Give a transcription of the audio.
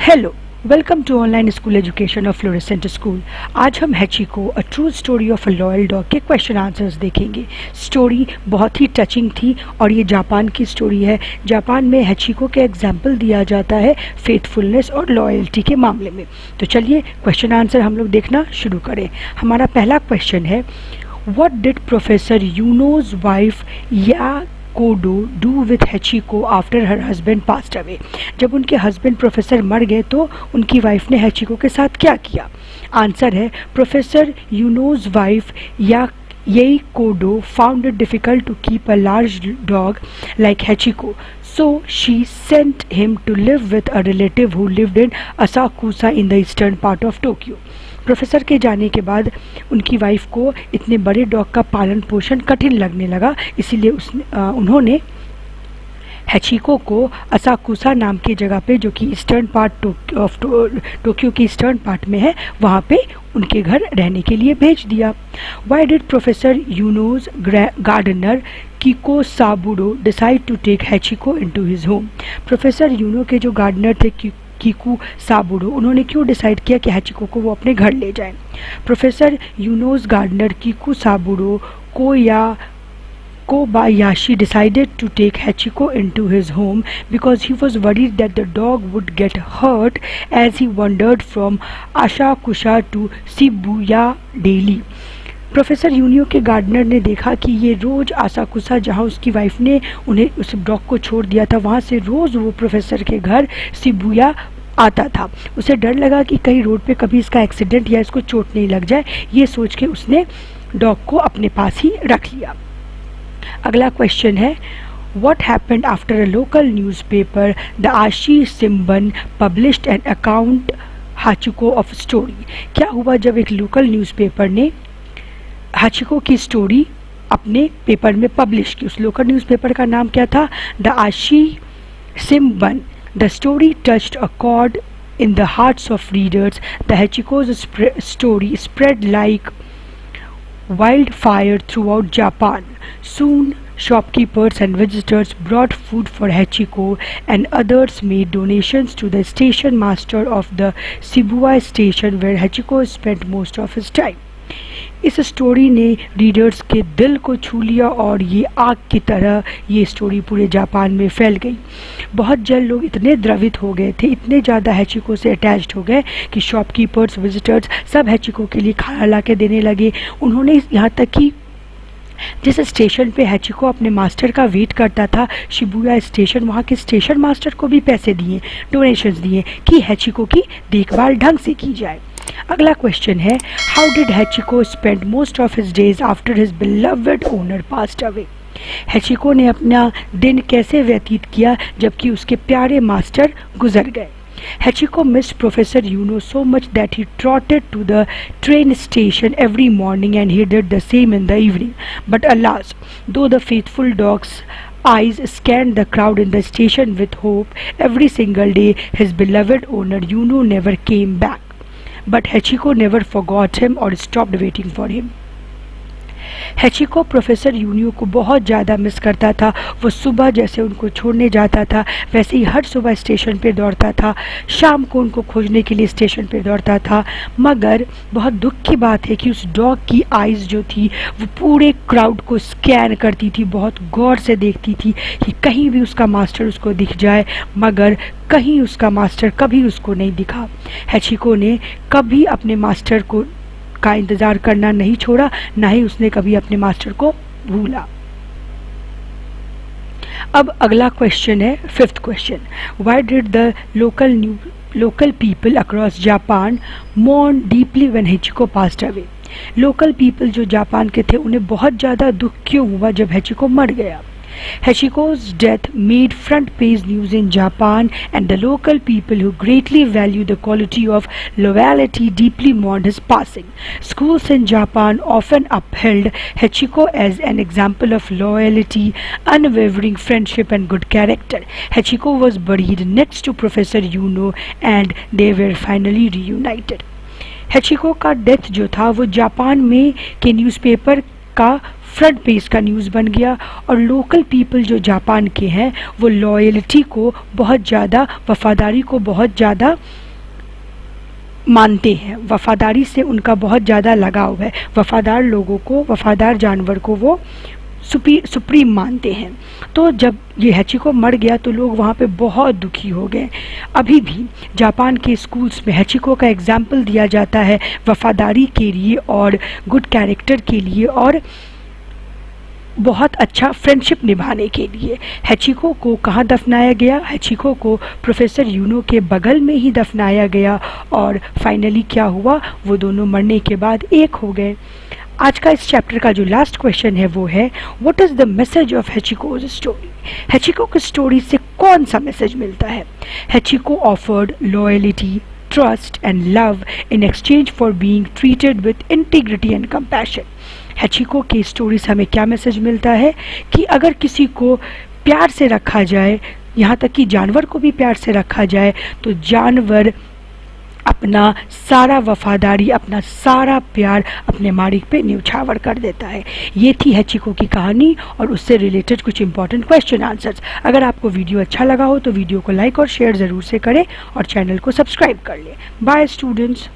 Hello, welcome to online school education of fluorescent school. आज हम Hachiko a true story of a loyal dog के question answers देखेंगे। Story बहुत ही touching थी और ये जापान की स्टोरी है। जापान में हैचिको के एग्जाम्पल दिया जाता है फेथफुलनेस और लॉयल्टी के मामले में। तो चलिए क्वेश्चन आंसर हम लोग देखना शुरू करें। हमारा पहला क्वेश्चन है, what did professor Ueno's wife Yaeko do with Hachiko after her husband passed away. जब उनके हस्बैंड प्रोफेसर मर गए तो उनकी वाइफ ने हैचिको के साथ क्या किया। आंसर है, professor Ueno's wife Yaeko found it difficult to keep a large dog like Hachiko, so she sent him to live with a relative who lived in Asakusa in the eastern part of Tokyo. Professor के जाने के बाद उनकी wife को इतने बड़े dog का पालन पोषण कठिन लगने लगा, इसीलिए उन्होंने हैचिको को असाकुसा नाम की जगह पे, जो कि ईस्टर्न पार्ट ऑफ टोक्यो की ईस्टर्न पार्ट में है, वहाँ पे उनके घर रहने के लिए भेज दिया। Why did professor Ueno's gardener Kikusaburo decide to take Hachiko into his home. Professor Ueno के जो गार्डनर थे कीकू साबुडो, उन्होंने क्यों डिसाइड किया कि हैचिको को वो अपने घर ले जाएं। Professor Ueno's gardener Kikusaburo Kobayashi decided to take Hachiko into his home because he was worried that the dog would get hurt as he wandered from Asakusa to Shibuya daily. Professor Unio के gardener ने देखा कि ये रोज़ आसाकुसा, जहाँ उसकी wife ने उन्हें उस डॉग को छोड़ दिया था, वहाँ से रोज़ वो प्रोफेसर के घर शिबुया आता था। उसे डर लगा कि कहीं रोड पे कभी इसका एक्सीडेंट या इसको चोट नहीं लग जाए। ये सोच के उसने डॉग को अपने पास ही रख लिया। अगला क्वेश्चन है, What happened after a local newspaper, the Ashi Shimbun, published an account Hachiko of story? क्या हुआ जब एक लोकल न्यूज़पेपर ने हाचिको की स्टोरी अपने पेपर में पब्लिश की। उस लोकल न्यूज़पेपर का नाम क्या था? The Asahi Shimbun. The story touched a chord in the hearts of readers. The Hachiko's story spread like wildfire throughout Japan. Soon, shopkeepers and visitors brought food for Hachiko, and others made donations to the station master of the Shibuya station where Hachiko spent most of his time. इस story ने readers के दिल को छू लिया और ये आग की तरह ये स्टोरी पूरे जापान में फैल गई। बहुत जल्द लोग इतने द्रवित हो गए थे, इतने ज़्यादा हैचिको से अटैच्ड हो गए कि शॉपकीपर्स, विजिटर्स सब हैचिको के लिए खाना ला के देने लगे। उन्होंने यहाँ तक कि जिस स्टेशन पे हैचिको अपने मास्टर का वेट करता था, शिबुया स्टेशन, वहाँ के स्टेशन मास्टर को भी पैसे दिए, डोनेशंस दिए कि हैचिको की देखभाल ढंग से की जाए। अगला क्वेश्चन है, how did Hachiko spend most of his days after his beloved owner passed away. Hachiko ने अपना दिन कैसे व्यतीत किया जबकि उसके प्यारे मास्टर गुजर गए। Hachiko missed Professor Yuno so much that he trotted to the train station every morning, and he did the same in the evening. But alas, though the faithful dog's eyes scanned the crowd in the station with hope, every single day his beloved owner Yuno never came back. But Hachiko never forgot him or stopped waiting for him. Hachiko professor Ueno को बहुत ज़्यादा miss करता था। वो सुबह जैसे उनको छोड़ने जाता था वैसे ही हर सुबह स्टेशन पे दौड़ता था, शाम को उनको खोजने के लिए स्टेशन पे दौड़ता था। मगर बहुत दुख की बात है कि उस डॉग की आइज़ जो थी वो पूरे क्राउड को स्कैन करती थी, बहुत गौर से देखती थी कि कहीं भी उसका मास्टर उसको दिख जाए, मगर कहीं उसका मास्टर कभी उसको नहीं दिखा। हैचिको ने कभी अपने मास्टर का इंतज़ार करना नहीं छोड़ा, ना ही उसने कभी अपने मास्टर को भूला। अब अगला क्वेश्चन है, fifth question, why did the local people across Japan mourn deeply when Hachiko passed away. Local people जो जापान के थे उन्हें बहुत ज़्यादा दुख क्यों हुआ जब हैचिको मर गया। Hachiko's death made front page news in Japan, and the local people who greatly value the quality of loyalty deeply mourned his passing. Schools in Japan often upheld Hachiko as an example of loyalty, unwavering friendship and good character. Hachiko was buried next to Professor Yuno and they were finally reunited. Hachiko का death जो था वो Japan में के newspaper का front page का news बन गया और लोकल पीपल जो जापान के हैं वो लॉयल्टी को बहुत ज़्यादा, वफादारी को बहुत ज़्यादा मानते हैं, वफादारी से उनका बहुत ज़्यादा लगाव है, वफादार लोगों को, वफादार जानवर को वो सुप्रीम मानते हैं। तो जब ये हैचिको मर गया तो लोग वहाँ पे बहुत दुखी हो गए। अभी भी जापान के स्कूल्स में हैचिको का एग्जाम्पल दिया जाता है वफादारी के लिए और गुड कैरेक्टर के लिए और बहुत अच्छा फ्रेंडशिप निभाने के लिए। हैचिको को कहाँ दफनाया गया? हैचिको को प्रोफेसर यूनो के बगल में ही दफनाया गया और फाइनली क्या हुआ, वो दोनों मरने के बाद एक हो गए। आज का इस चैप्टर का जो लास्ट क्वेश्चन है वो है, what is the message of Hachiko's story? Hachiko की स्टोरी से कौन सा मैसेज मिलता है? Hachiko offered loyalty, trust and love in exchange for being treated with integrity and compassion. हैचिको की स्टोरी से हमें क्या मैसेज मिलता है कि अगर किसी को प्यार से रखा जाए, यहाँ तक कि जानवर को भी प्यार से रखा जाए, तो जानवर अपना सारा वफादारी, अपना सारा प्यार अपने मालिक पे न्यौछावर कर देता है। ये थी हैचिको की कहानी और उससे रिलेटेड कुछ इंपॉर्टेंट क्वेश्चन आंसर्स। अगर आपको वीडियो अच्छा लगा हो तो वीडियो को लाइक और शेयर ज़रूर से करें और चैनल को सब्सक्राइब कर लें। Bye students.